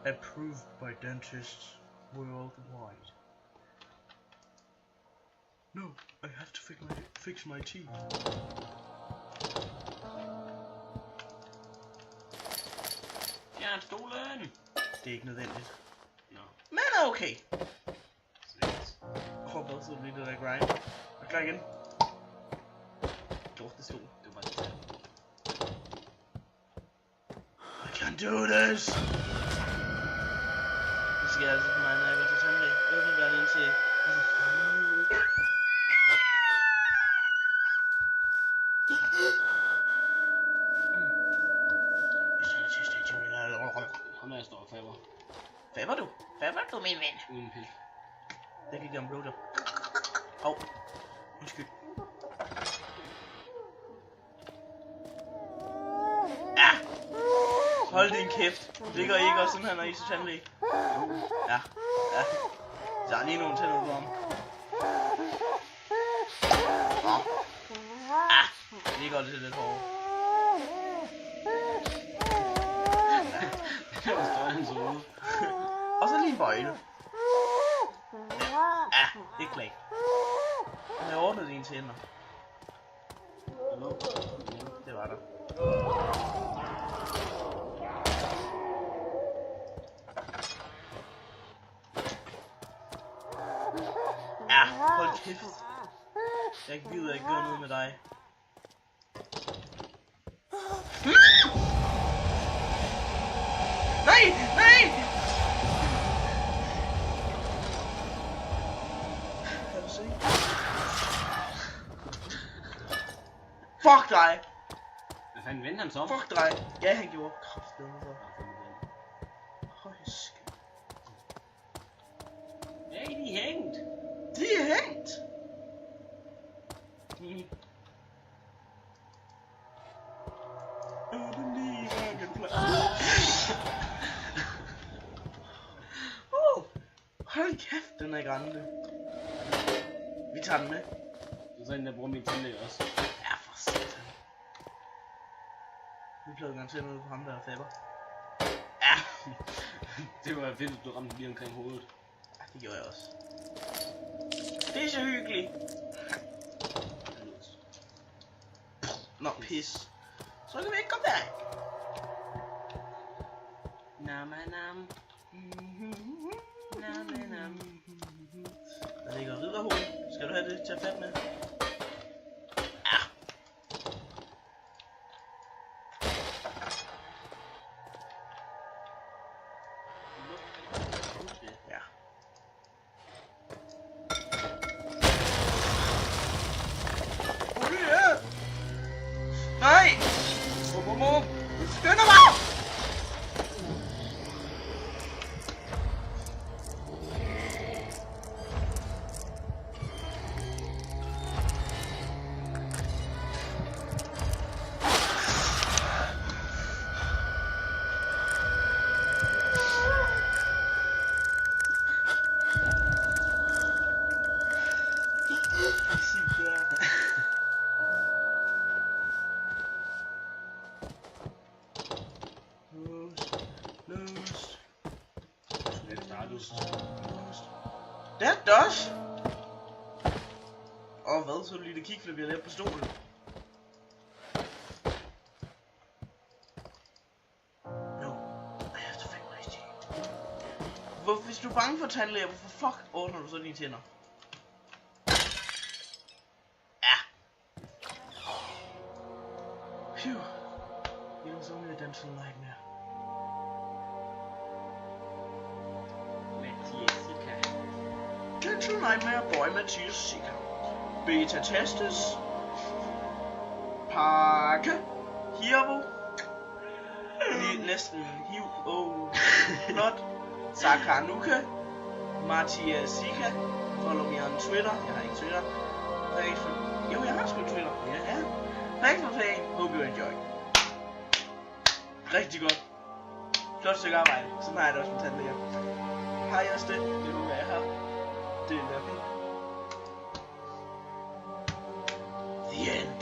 Approved by dentists worldwide. No, I have to fix my teeth. Fjern stolen! Det er ikke nødvendigt. Nå. Men okay. Hvad så lige det der grind. Og klar igen. Lort, det stod. Det var det. I can't do this! Det sker altså for mig, når jeg går til tandlæge. Åbne døren ind til... Ham der står og faber. Faber du? Faber du, min ven? Uden pil. Jeg kan give ham blowjob. Au. Undskyld. Ah! Hold din kæft. Ligger I ikke også sådan her, når I er til tandlæge? Ja. Ja. Så er lige nogle tænder på ham. Ah! Lige godt til lidt hårdt. Det var større end så ude. Og så lige en bøjle. Ja, det er klart. Jeg har ordnet dine tænder. Det var der. Ja, hold kæft. Jeg gider ikke gøre noget med dig. Nej, nej! Kan du se? Fuck dig! Hvad fanden vendte han så? Fuck dig! Ja, han gjorde kraftedeme så. Høj skæld. Ja, de er hængt. De er hængt! Hold kæft, den er grænne. Vi tager den med. Det er sådan, der bruger min tandlæge også. Ja, for satan. Vi pløjede garanteret noget på ham der faber. Ja. Det var fedt, at du ramte lige omkring hovedet. Ja, det gjorde jeg også. Det er så hyggeligt. Nå, pis. Så kan vi ikke komme der. Nam. Der ligger ridderhoved. Skal du have det til at fat med? Ja. Ja. Nej! Skynd dig! That does. Og hvad? Så lille kickflip, jeg lavede på stolen. No, I have to fix my teeth. Hvis du er bange for tandlæger, hvorfor fuck ordner du så dine tænder? Ja. Phew. It was only a dental nightmare. Dental Nightmare Boy Mathias Sikker. Beta Testes. Pakke. Hirvo. Næsten hiv. Flot. Sakanuka. Mathias Sikker. Follow me on Twitter. Jeg har ikke Twitter. Thanks for... Jo, jeg har sgu Twitter. Ja. Thanks for playing. Hope you enjoy. Rigtig godt. Flot stykke arbejde. Sådan har jeg det også med tandlæger. Har jeg også det? Det vil være her. Det er okay. The end.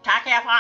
Tak herfra.